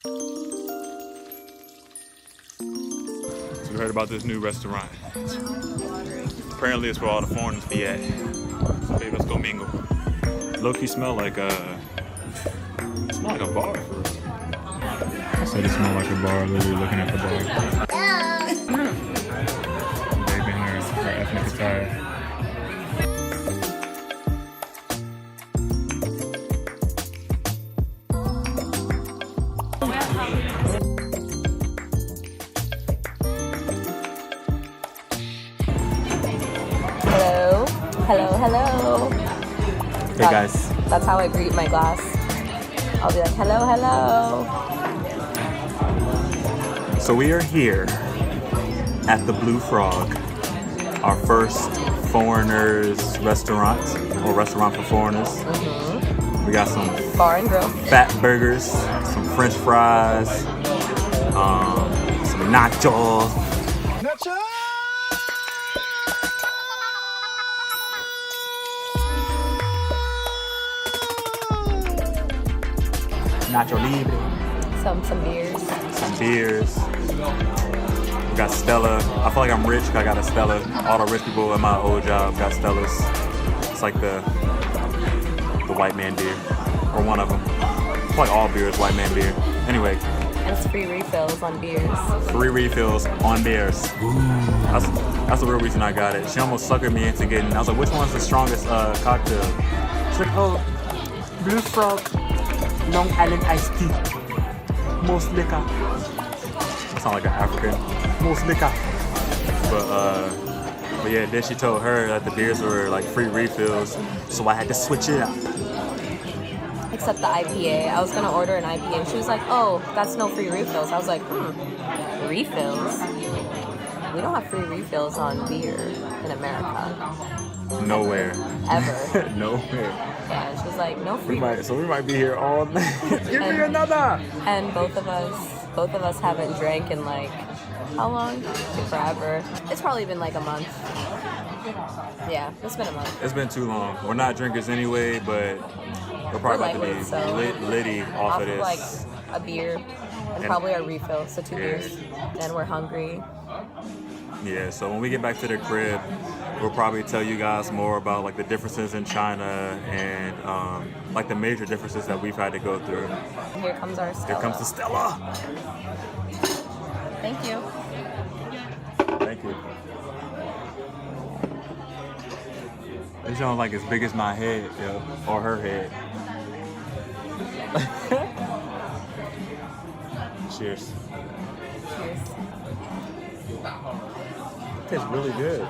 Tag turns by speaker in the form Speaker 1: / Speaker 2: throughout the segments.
Speaker 1: So we heard about this new restaurant. Apparently it's where all the foreigners be at. So baby, let's go mingle. Low-key smell like a bar. I said it smelled like a bar, literally looking at the bar. Baby in her ethnic attire.
Speaker 2: Hello.
Speaker 1: Hey guys.
Speaker 2: That's how I greet my glass. I'll be like, hello.
Speaker 1: So we are here at the Blue Frog, our first foreigners restaurant, or restaurant for foreigners. We got some
Speaker 2: bar and grill,
Speaker 1: fat burgers, some French fries, some nachos. Nacho Libre.
Speaker 2: Some beers.
Speaker 1: Some beers. We got Stella. I feel like I'm rich because I got a Stella. All the rich people at my old job got Stellas. It's like the white man beer. Or one of them. It's like all beer is white man beer. Anyway.
Speaker 2: And it's free refills on beers.
Speaker 1: Free refills on beers. That's the real reason I got it. She almost suckered me into getting. I was like, which one's the strongest cocktail? She's like, oh, Blue Frog. Long Island iced tea. Most liquor. I sound like an African. Most liquor. But yeah, then she told her that the beers were like free refills, so I had to switch it up.
Speaker 2: Except the IPA. I was gonna order an IPA. She was like, oh, that's no free refills. I was like, refills? We don't have free refills on beer in America.
Speaker 1: Nowhere.
Speaker 2: Ever.
Speaker 1: Nowhere.
Speaker 2: Yeah, she was like, no free.
Speaker 1: So we might be here all night. Give me another.
Speaker 2: And both of us haven't drank in like how long? Forever. It's probably been like a month. Yeah, it's been a month.
Speaker 1: It's been too long. We're not drinkers anyway, but we're probably about to be litty off of this.
Speaker 2: Like a beer and probably a refill, so 2 beers. And we're hungry.
Speaker 1: Yeah, so when we get back to the crib, we'll probably tell you guys more about like the differences in China and like the major differences that we've had to go through.
Speaker 2: Here comes our Stella.
Speaker 1: Here comes the Stella.
Speaker 2: Thank you.
Speaker 1: Thank you. This sounds like as big as my head, yo, or her head. Cheers.
Speaker 2: Cheers.
Speaker 1: Tastes really good.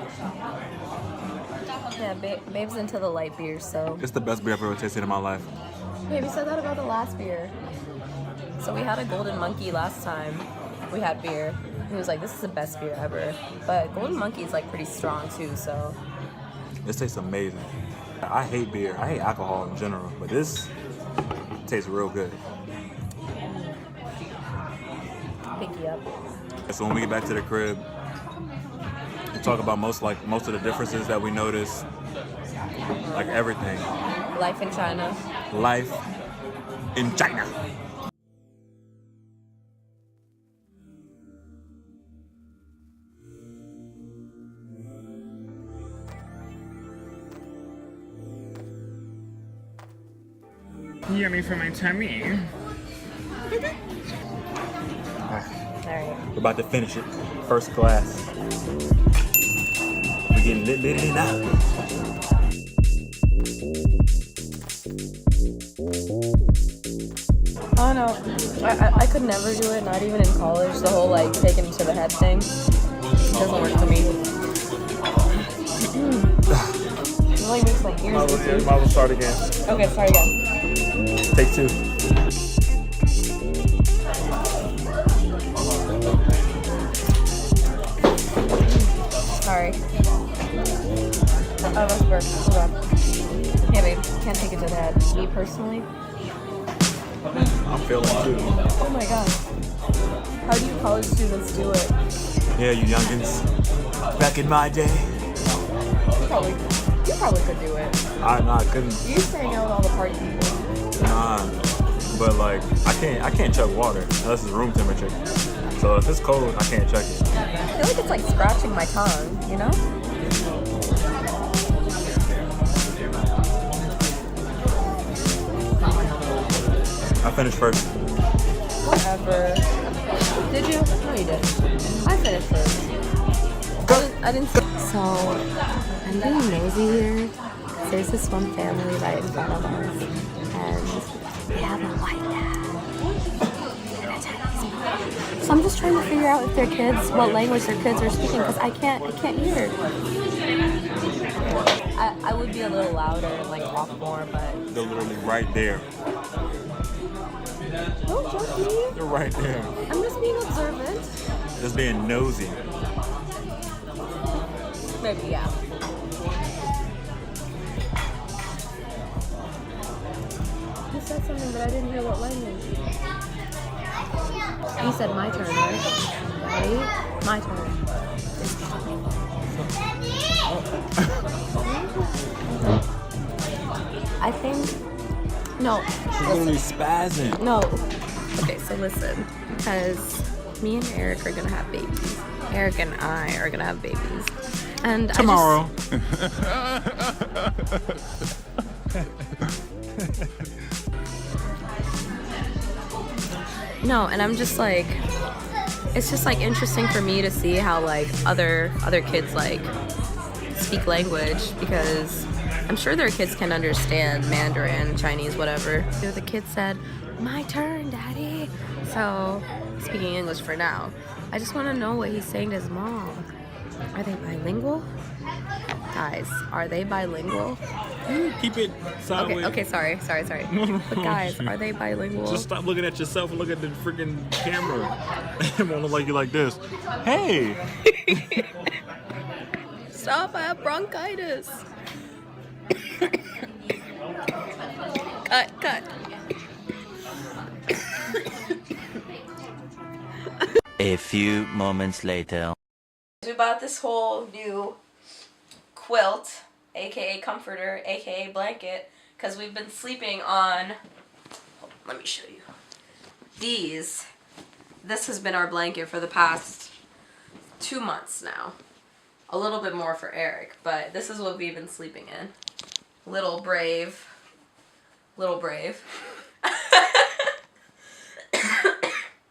Speaker 2: Yeah, babe's into the light beer, so.
Speaker 1: It's the best beer I've ever tasted in my life.
Speaker 2: Yeah, we said that about the last beer. So we had a Golden Monkey last time. We had beer. He was like, this is the best beer ever. But Golden Monkey is like pretty strong too, so.
Speaker 1: This tastes amazing. I hate beer. I hate alcohol in general, but this tastes real good.
Speaker 2: Pick you up.
Speaker 1: So when we get back to the crib, we'll talk about most of the differences that we noticed, like everything.
Speaker 2: Life in China.
Speaker 1: Life in China.
Speaker 3: Yummy for my tummy.
Speaker 2: Alright.
Speaker 1: We're about to finish it. First class. We're getting lit now.
Speaker 2: I don't know. I could never do it, not even in college. The whole like taking it to the head thing. It doesn't work for me. It really makes my ears itchy.
Speaker 1: Might as well start again.
Speaker 2: Okay, start again.
Speaker 1: Take 2.
Speaker 2: Sorry. Oh, that's burp. Hold on. Yeah, babe. Can't take it to the head. Me personally.
Speaker 1: I'm feeling too.
Speaker 2: Oh my god. How do you college students do it?
Speaker 1: Yeah, you youngins. Back in my day.
Speaker 2: You probably could do it.
Speaker 1: I couldn't.
Speaker 2: You used to hang out with all the party people.
Speaker 1: Nah. but like I can't chug water unless it's room temperature. So if it's cold, I can't chug it.
Speaker 2: I feel like it's like scratching my tongue, you know?
Speaker 1: I finished first.
Speaker 2: Whatever. Did you? No, you didn't. I finished first. I didn't. So, I'm being nosy here. There's this one family right in front of us, and they have a white dad and a Chinese mom. So I'm just trying to figure out if their kids, what language their kids are speaking, because I can't hear. I would be a little louder and like talk more, but
Speaker 1: They're literally right there.
Speaker 2: don't judge me.
Speaker 1: They're right there.
Speaker 2: I'm just being observant.
Speaker 1: Just being nosy.
Speaker 2: Maybe, yeah. You said something, but I didn't hear what language. You said my turn, right? Ready? My turn. I think... No.
Speaker 1: She's literally spazzing.
Speaker 2: No. Okay, so listen. Because me and Eric are going to have babies. Eric and I are going to have babies. And
Speaker 1: Tomorrow.
Speaker 2: No, and I'm just like, it's just like interesting for me to see how like other kids like speak language, because I'm sure their kids can understand Mandarin, Chinese, whatever. So the kid said, "My turn, Daddy." So speaking English for now. I just want to know what he's saying to his mom. Are they bilingual? Guys, are they bilingual?
Speaker 1: Keep it sideways.
Speaker 2: Okay, sorry. But guys, are they bilingual?
Speaker 1: Just stop looking at yourself and look at the freaking camera. It won't look like you like this. Hey!
Speaker 2: Stop, I have bronchitis. Cut.
Speaker 4: A few moments later.
Speaker 2: We bought this whole new quilt, aka comforter, aka blanket, because we've been sleeping on, let me show you, these. This has been our blanket for the past 2 months now. A little bit more for Eric, but this is what we've been sleeping in. Little brave.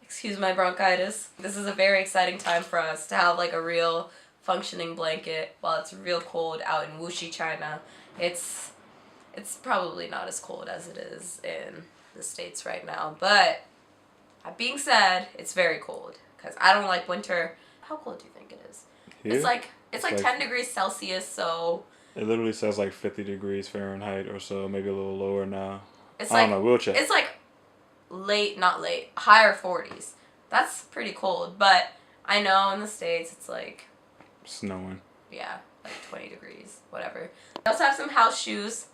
Speaker 2: Excuse my bronchitis. This is a very exciting time for us to have like a real functioning blanket while it's real cold out in Wuxi, China. It's probably not as cold as it is in the States right now, but that being said, it's very cold because I don't like winter. How cold do you think it is?
Speaker 1: Here?
Speaker 2: It's like 10 degrees Celsius, so
Speaker 1: It literally says like 50 degrees Fahrenheit or so, maybe a little lower now.
Speaker 2: it's
Speaker 1: I don't
Speaker 2: like
Speaker 1: know, we'll check.
Speaker 2: It's like higher 40s. That's pretty cold, but I know in the States it's like
Speaker 1: Snowing.
Speaker 2: yeah, like 20 degrees, whatever. We also have some house shoes.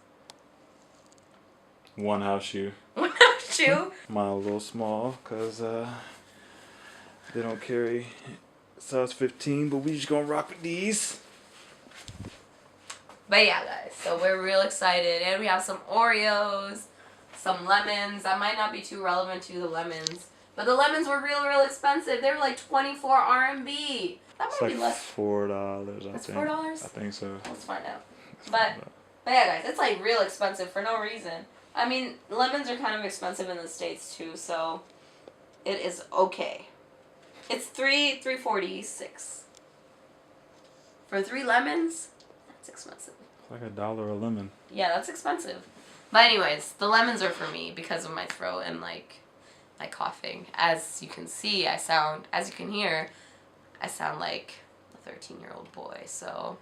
Speaker 1: One house shoe.
Speaker 2: One house shoe.
Speaker 1: Mine a little small because they don't carry size 15, but we just gonna rock with these.
Speaker 2: But yeah, guys, so we're real excited, and we have some Oreos, some lemons. That might not be too relevant to the lemons, but the lemons were real expensive. They were like 24 RMB. That
Speaker 1: It's
Speaker 2: might
Speaker 1: like
Speaker 2: be less.
Speaker 1: $4, I
Speaker 2: It's
Speaker 1: think.
Speaker 2: $4?
Speaker 1: I think so.
Speaker 2: Let's find out. But yeah, guys, it's like real expensive for no reason. I mean, lemons are kind of expensive in the States too, so it is okay. It's $3.46 for 3 lemons. That's expensive.
Speaker 1: It's like $1 a lemon.
Speaker 2: Yeah, that's expensive. But anyways, the lemons are for me because of my throat and like my coughing. As you can see, as you can hear, I sound like a 13-year-old boy. So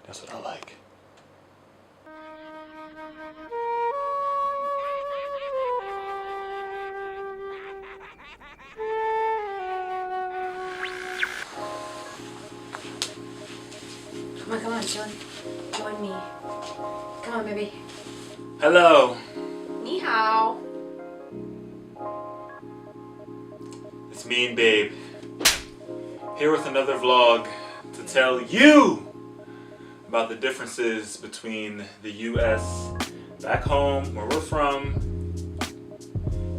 Speaker 1: That's what I like.
Speaker 2: come on, join me. Come on, baby.
Speaker 1: Hello.
Speaker 2: Ni hao.
Speaker 1: It's me and Babe. Here with another vlog to tell you about the differences between the US back home where we're from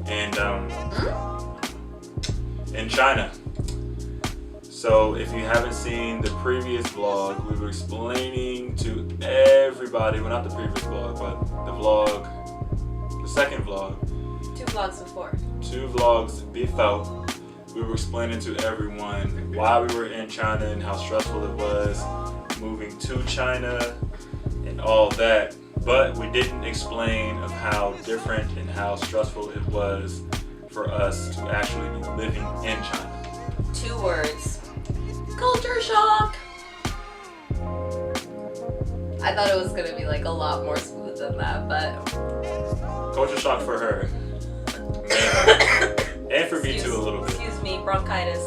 Speaker 1: and in China. So if you haven't seen the previous vlog, we were explaining to everybody, well not the previous vlog, but the vlog, the second vlog.
Speaker 2: 2 vlogs before.
Speaker 1: 2 vlogs before, we were explaining to everyone why we were in China and how stressful it was moving to China and all that. But we didn't explain of how different and how stressful it was for us to actually be living in China.
Speaker 2: 2 words. Culture shock! I thought it was gonna be like a lot more smooth than that, but...
Speaker 1: Culture shock for her. Man. And for me too a little bit.
Speaker 2: Excuse me, bronchitis,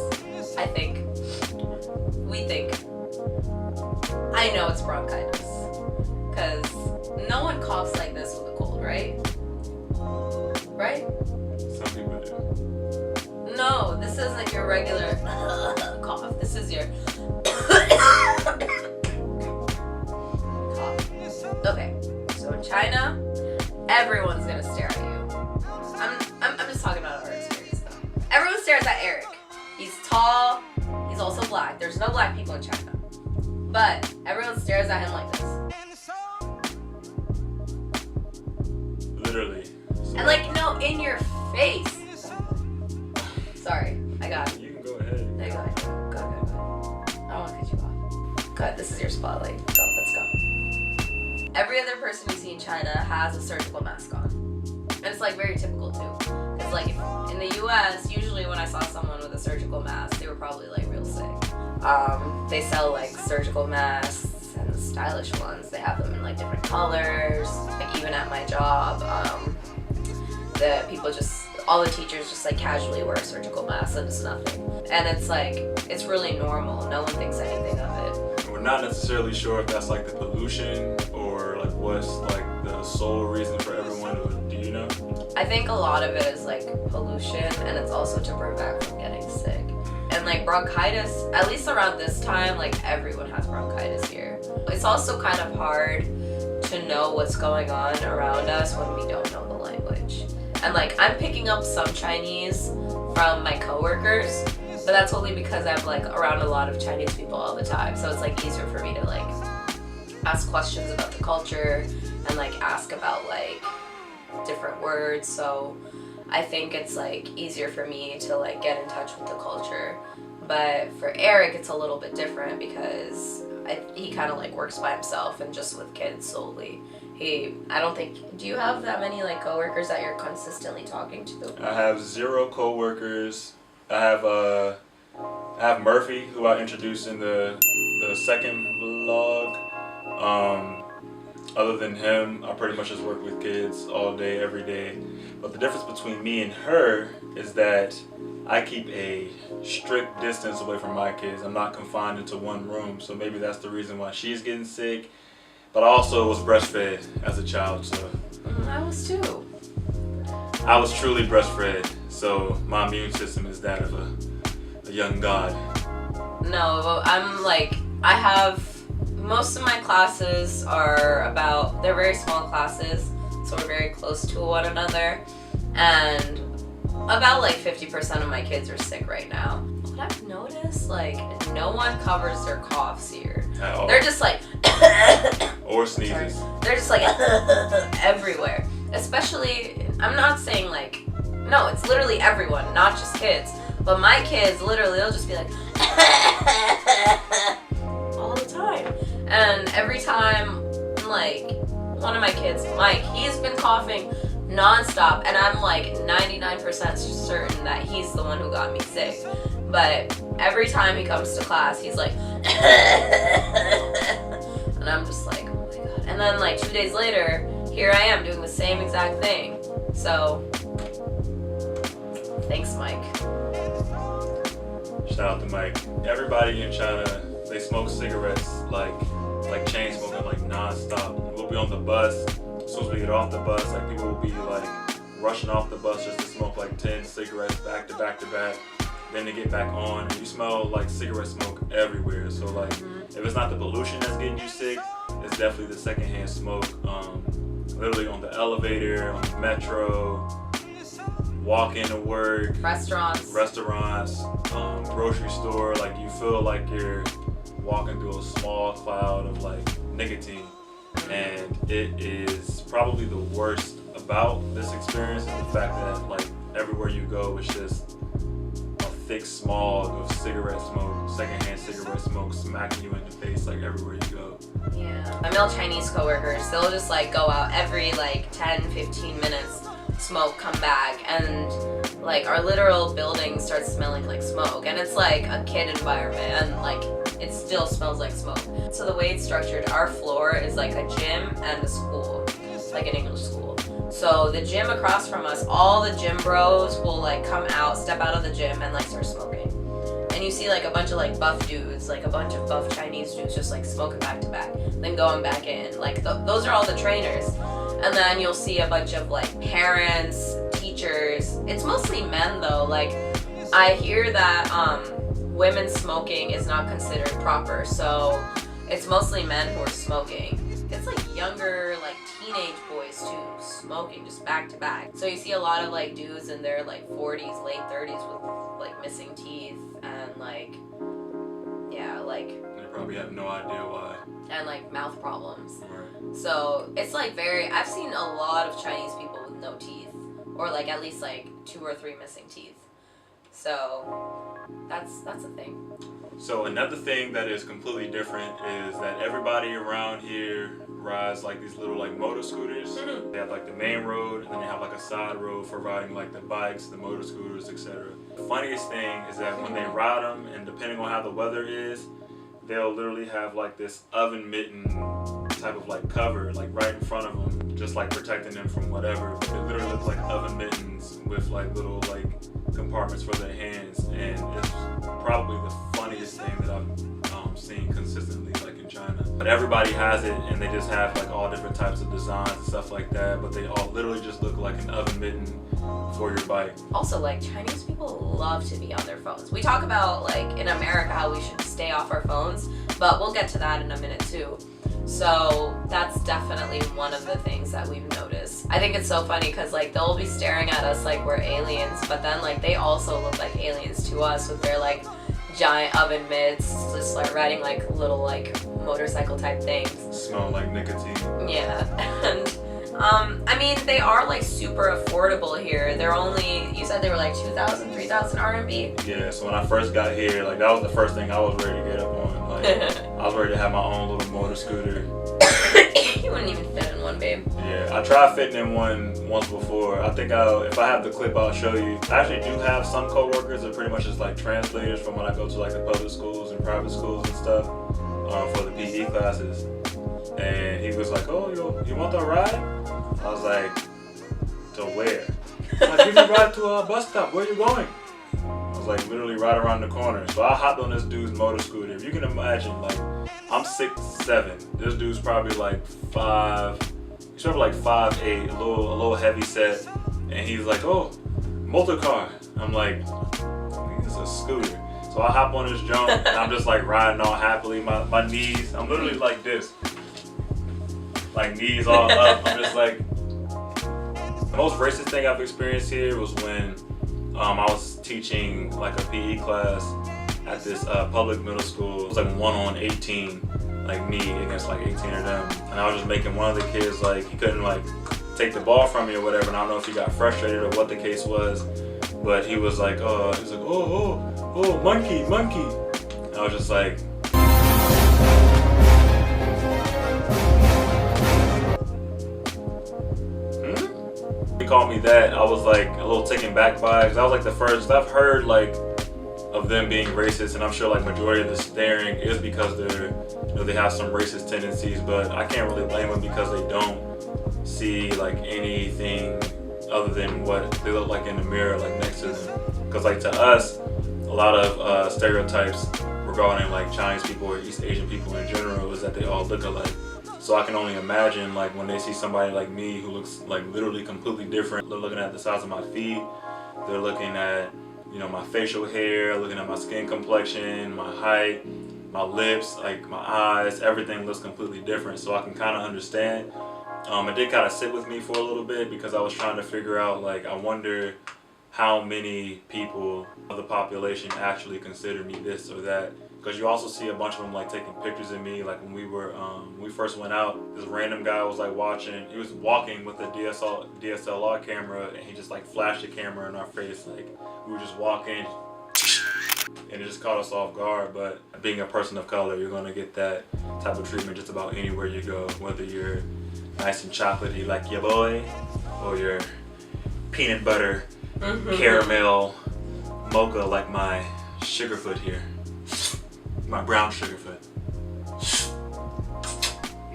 Speaker 2: I think. We think. I know it's bronchitis. Because no one coughs like this with a cold, right? Right?
Speaker 1: Some people do.
Speaker 2: No, this isn't your regular cough. This is your cough. Okay, so in China, everyone's gonna stare at you. I'm just talking about our experience though. Everyone stares at Eric. He's tall. He's also black. There's no black people in China, but everyone stares at him like this.
Speaker 1: Literally.
Speaker 2: And like, no, in your face. Sorry, I got it.
Speaker 1: You can go ahead.
Speaker 2: No, go ahead. Go. I don't want to cut you off. Go ahead, this is your spotlight. Go, let's go. Every other person you see in China has a surgical mask on. And it's like very typical too. Because like in the US, usually when I saw someone with a surgical mask, they were probably like real sick. They sell like surgical masks and stylish ones. They have them in like different colors. Like even at my job, the people just, all the teachers just like casually wear a surgical mask and it's nothing. And it's like, it's really normal. No one thinks anything of it.
Speaker 1: We're not necessarily sure if that's like the pollution or like what's like the sole reason for everyone. Do you know?
Speaker 2: I think a lot of it is like pollution and it's also to prevent from getting sick. And like bronchitis, at least around this time, like everyone has bronchitis here. It's also kind of hard to know what's going on around us when we don't know the language. And like I'm picking up some Chinese from my coworkers, but that's only because I'm like around a lot of Chinese people all the time. So it's like easier for me to like ask questions about the culture and like ask about like different words. So I think it's like easier for me to like get in touch with the culture. But for Eric, it's a little bit different because he kind of like works by himself and just with kids solely. I don't think, do you have that many like coworkers that you're consistently talking to?
Speaker 1: I have 0 coworkers. I have Murphy, who I introduced in the second vlog. Other than him, I pretty much just work with kids all day, every day. But the difference between me and her is that I keep a strict distance away from my kids. I'm not confined into one room, so maybe that's the reason why she's getting sick. But I also was breastfed as a child, so.
Speaker 2: I was too.
Speaker 1: I was truly breastfed, so my immune system is that of a young god.
Speaker 2: No, I'm like, I have, most of my classes are about, they're very small classes, so we're very close to one another, and about like 50% of my kids are sick right now. What I've noticed, like, no one covers their coughs here.
Speaker 1: At all.
Speaker 2: They're just like,
Speaker 1: or sneezes.
Speaker 2: they're just like everywhere. Especially, I'm not saying like, no, it's literally everyone, not just kids. But my kids, literally, they'll just be like, all the time. And every time, like, one of my kids, Mike, he's been coughing non-stop. And I'm like 99% certain that he's the one who got me sick. But every time he comes to class, he's like, and I'm just like, oh my god. And then like 2 days later, here I am doing the same exact thing. So, thanks, Mike.
Speaker 1: Shout out to Mike. Everybody in China, they smoke cigarettes like chain smoking, like non-stop. We'll be on the bus. As soon as we get off the bus, like people will be like rushing off the bus just to smoke like 10 cigarettes back to back to back. Then they get back on, and you smell like cigarette smoke everywhere. So like, if it's not the pollution that's getting you sick, it's definitely the secondhand smoke. Literally on the elevator, on the metro, walk into work,
Speaker 2: restaurants,
Speaker 1: grocery store, like you feel like you're walking through a small cloud of like nicotine. And it is probably the worst about this experience is the fact that like everywhere you go it's just a thick smog of cigarette smoke, secondhand cigarette smoke smacking you in the face like everywhere you go.
Speaker 2: Yeah. My male Chinese coworkers, they'll just like go out every like 10-15 minutes, smoke, come back, and like our literal building starts smelling like smoke, and it's like a kid environment, and like it still smells like smoke. So the way it's structured, our floor is like a gym and a school, like an English school. So the gym across from us, all the gym bros will like come out, step out of the gym and like start smoking. And you see like a bunch of like buff dudes, like a bunch of buff Chinese dudes just like smoking back to back, then going back in. Like those are all the trainers. And then you'll see a bunch of like parents, teachers. It's mostly men though. Like I hear that women smoking is not considered proper, so it's mostly men who are smoking. It's like younger, like teenage boys too, smoking just back to back. So you see a lot of like dudes in their like 40s, late 30s with like missing teeth and like, yeah, like.
Speaker 1: They probably have no idea why.
Speaker 2: And like mouth problems.
Speaker 1: Right.
Speaker 2: So it's like I've seen a lot of Chinese people with no teeth, or like at least like 2 or 3 missing teeth. So that's a thing.
Speaker 1: So another thing that is completely different is that everybody around here rides like these little like motor scooters. They have like the main road, and then they have like a side road for riding like the bikes, the motor scooters, etc. The funniest thing is that when they ride them, and depending on how the weather is, they'll literally have like this oven mitten type of like cover like right in front of them, just like protecting them from whatever. But it literally looks like oven mittens with like little like compartments for their hands, and it's probably the funniest thing that I've seen consistently like in China. But everybody has it, and they just have like all different types of designs and stuff like that, but they all literally just look like an oven mitten for your bike.
Speaker 2: Also, like Chinese people love to be on their phones. We talk about like in America how we should stay off our phones, but we'll get to that in a minute too. So that's definitely one of the things that we've noticed. I think it's so funny because like they'll be staring at us like we're aliens, but then like they also look like aliens to us with their like giant oven mitts, just like riding like little like motorcycle type things.
Speaker 1: Smell like nicotine.
Speaker 2: Yeah. And I mean, they are like super affordable here. They're only, you said they were like 2,000, 3,000 RMB?
Speaker 1: Yeah, so when I first got here, like that was the first thing I was ready to get up on. Like I was ready to have my own little motor scooter.
Speaker 2: You wouldn't even fit in one, babe.
Speaker 1: Yeah, I tried fitting in one once before. I think if I have the clip, I'll show you. I actually do have some coworkers that pretty much just like translators from when I go to like the public schools and private schools and stuff for the PE classes. And he was like, "Oh, you want to ride?" I was like, "To where?" Like, "Give me a ride to a bus stop. Where you going?" I was like, literally right around the corner. So I hopped on this dude's motor scooter. If you can imagine, like, I'm 6'7". This dude's probably like 5. He's probably like 5'8", a little heavy set. And he's like, "Oh, motor car." I'm like, "It's a scooter." So I hop on this jump, and I'm just like riding all happily. My knees, I'm literally like this. Like knees all up. I'm just like, the most racist thing I've experienced here was when I was teaching like a PE class at this public middle school. It was like 1-on-18, like me against like 18 of them. And I was just making one of the kids, like he couldn't like take the ball from me or whatever. And I don't know if he got frustrated or what the case was, but he was like, oh, monkey. And I was just like, he called me that. I was like a little taken back by it, because I was like the first. I've heard like of them being racist, and I'm sure like majority of the staring is because they have some racist tendencies, but I can't really blame them because they don't see like anything other than what they look like in the mirror like next to them. Because like to us, a lot of stereotypes regarding like Chinese people or East Asian people in general is that they all look alike. So I can only imagine like when they see somebody like me who looks like literally completely different. They're looking at the size of my feet, they're looking at, you know, my facial hair, looking at my skin complexion, my height, my lips, like my eyes, everything looks completely different. So I can kind of understand. It did kind of sit with me for a little bit because I was trying to figure out, like, I wonder how many people of the population actually consider me this or that. Because you also see a bunch of them like taking pictures of me. Like when we were, when we first went out, this random guy was like he was walking with a DSLR camera, and he just like flashed the camera in our face. Like we were just walking, and it just caught us off guard. But being a person of color, you're gonna get that type of treatment just about anywhere you go, whether you're nice and chocolatey like your boy, or you're peanut butter, caramel, mocha like my Sugarfoot here. My brown Sugarfoot.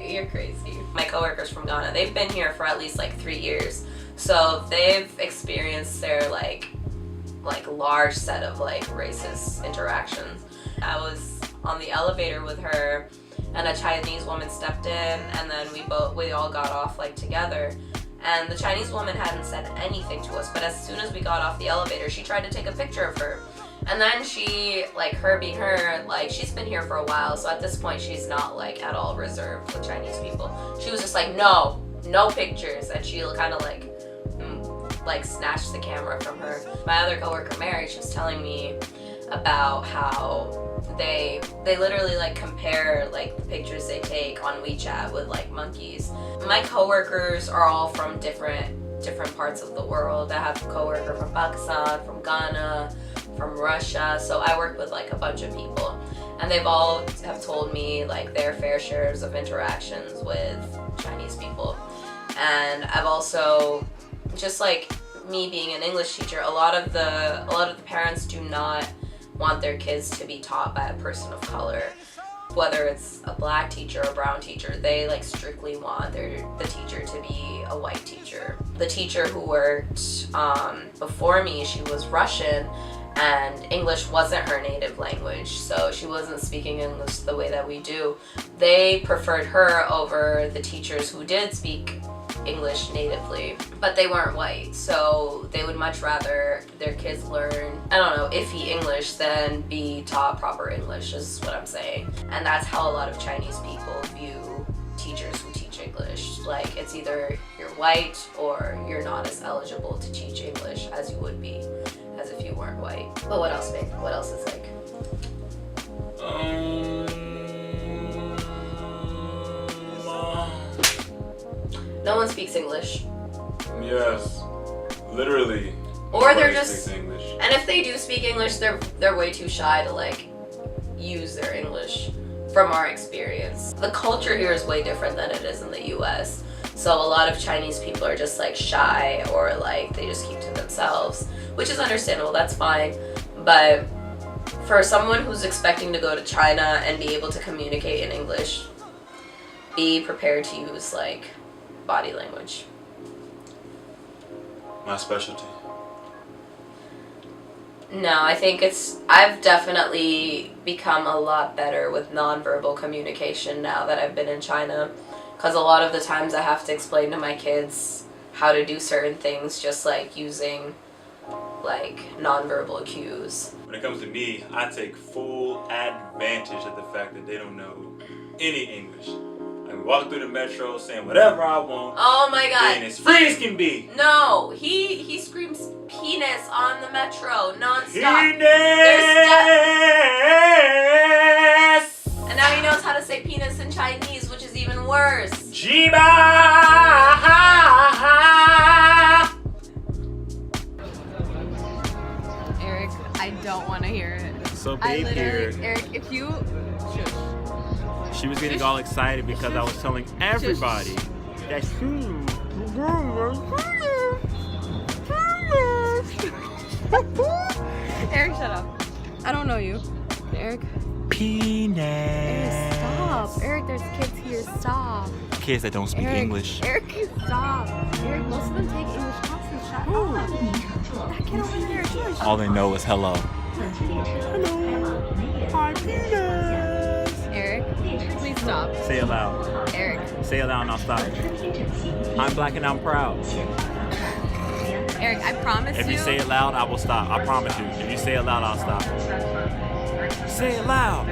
Speaker 2: You're crazy. My coworkers from Ghana, they've been here for at least like 3 years. So they've experienced their like large set of like racist interactions. I was on the elevator with her and a Chinese woman stepped in, and then we all got off like together. And the Chinese woman hadn't said anything to us, but as soon as we got off the elevator, she tried to take a picture of her. And then she, like her being her, like she's been here for a while, so at this point she's not like at all reserved with Chinese people. She was just like, no pictures, and she kind of like snatched the camera from her. My other coworker Mary, she was telling me about how they literally like compare like the pictures they take on WeChat with like monkeys. My coworkers are all from different parts of the world. I have a coworker from Pakistan, from Ghana, from Russia, so I work with like a bunch of people, and they've all have told me like their fair shares of interactions with Chinese people. And I've also, just like me being an English teacher, a lot of the parents do not want their kids to be taught by a person of color. Whether it's a black teacher or a brown teacher, they like strictly want the teacher to be a white teacher. The teacher who worked before me, she was Russian, and English wasn't her native language, so she wasn't speaking English the way that we do. They preferred her over the teachers who did speak English natively, but they weren't white, so they would much rather their kids learn, I don't know, iffy English than be taught proper English, is what I'm saying. And that's how a lot of Chinese people view teachers who teach English. Like, it's either you're white or you're not as eligible to teach English as you would be as if you weren't white. But what else, babe? What else is like? No one speaks English.
Speaker 1: Yes, literally.
Speaker 2: Or they're just
Speaker 1: speaks English.
Speaker 2: And if they do speak English, they're way too shy to like use their English. From our experience, the culture here is way different than it is in the US. So a lot of Chinese people are just like shy, or like they just keep to themselves, which is understandable. That's fine. But for someone who's expecting to go to China and be able to communicate in English, be prepared to use like body language.
Speaker 1: My specialty.
Speaker 2: No, I think I've definitely become a lot better with nonverbal communication now that I've been in China, because a lot of the times I have to explain to my kids how to do certain things just like using like nonverbal cues.
Speaker 1: When it comes to me, I take full advantage of the fact that they don't know any English. I walk through the metro saying whatever I want.
Speaker 2: Oh my god.
Speaker 1: And as free as can be.
Speaker 2: No, he screams penis on the metro non-stop.
Speaker 1: Penis!
Speaker 2: And now he knows how to say penis in Chinese, which is even worse.
Speaker 1: Jiba!
Speaker 5: Eric, I don't want to hear it.
Speaker 1: So babe here,
Speaker 5: Eric, if you... Shush.
Speaker 1: she was getting all excited because I was telling everybody that
Speaker 5: Eric, shut up. I don't know you. Eric.
Speaker 1: penis.
Speaker 5: Eric, stop. Eric, there's kids here. Stop.
Speaker 1: Kids that don't speak
Speaker 5: Eric,
Speaker 1: English.
Speaker 5: Eric, stop. Eric, most of them take English classes. Shut up. That kid over there. Shush.
Speaker 1: All they know is hello. Hello. Hi, penis.
Speaker 5: Eric, please stop.
Speaker 1: Say it loud.
Speaker 5: Eric.
Speaker 1: Say it loud and I'll stop. I'm black and I'm proud.
Speaker 5: Eric, I promise
Speaker 1: If you say it loud, I will stop. I promise you. If you say it loud, I'll stop. Say it loud.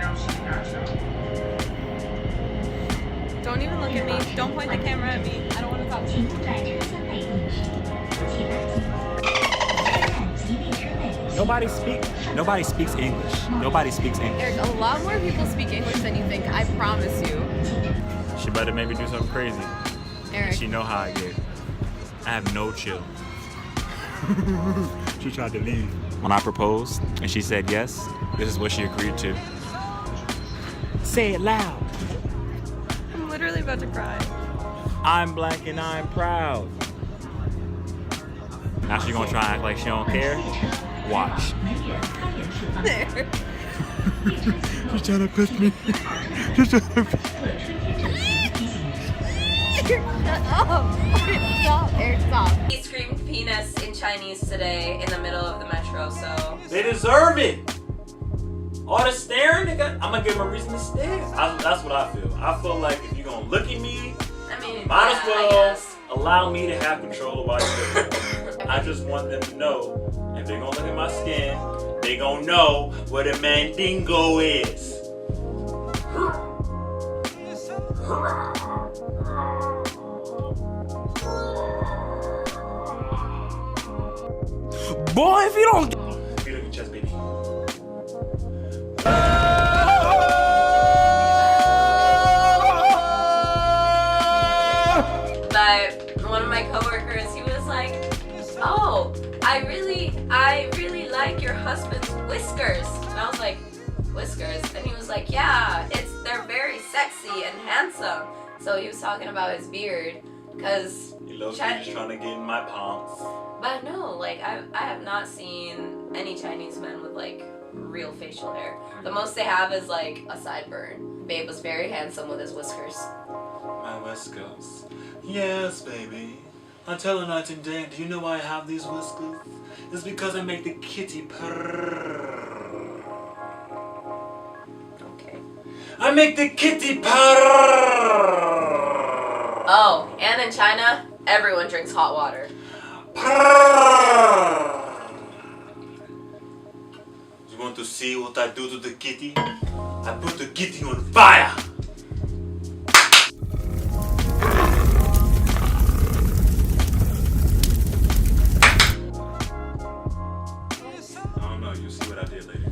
Speaker 5: Don't even look at me. Don't point the camera at me. I don't want to talk to you.
Speaker 1: Nobody speaks English. Nobody speaks English.
Speaker 5: Eric, a lot more people speak English than you think. I promise you.
Speaker 1: She better maybe do something crazy.
Speaker 5: Eric.
Speaker 1: She know how I get. I have no chill. She tried to leave. When I proposed and she said yes, this is what she agreed to. Say it loud.
Speaker 5: I'm literally about to cry.
Speaker 1: I'm black and I'm proud. Now she gonna try and act like she don't care. Watch.
Speaker 5: There.
Speaker 1: She's trying to push me. She's trying to push me.
Speaker 5: Stop, Eric, stop.
Speaker 2: He screamed penis in Chinese today in the middle of the metro, so.
Speaker 1: They deserve it. All the staring, I'm gonna give them a reason to stare. That's what I feel. I feel like if you're gonna look at me,
Speaker 2: I mean,
Speaker 1: might
Speaker 2: yeah,
Speaker 1: as
Speaker 2: I
Speaker 1: well
Speaker 2: guess.
Speaker 1: allow me to have control of what I do. I just want them to know if they're gonna look at my skin, they gonna know what a mandingo is. Boy, if you don't get look at chest, baby.
Speaker 2: But one of my coworkers, he was like, "Oh, I really like your husband's whiskers." And I was like, "Whiskers?" And he was like, "Yeah, they're very sexy and handsome." So he was talking about his beard, cause
Speaker 1: He's trying to get in my palms.
Speaker 2: But no, like I have not seen any Chinese men with like real facial hair. The most they have is like a sideburn. Babe was very handsome with his whiskers.
Speaker 1: My whiskers. Yes, baby. I'm telling night and day. Do you know why I have these whiskers? It's because I make the kitty purr.
Speaker 2: Okay.
Speaker 1: I make the kitty purr.
Speaker 2: Oh, and in China, everyone drinks hot water.
Speaker 1: You want to see what I do to the kitty? I put the kitty on fire! I don't know, you'll see what I did later.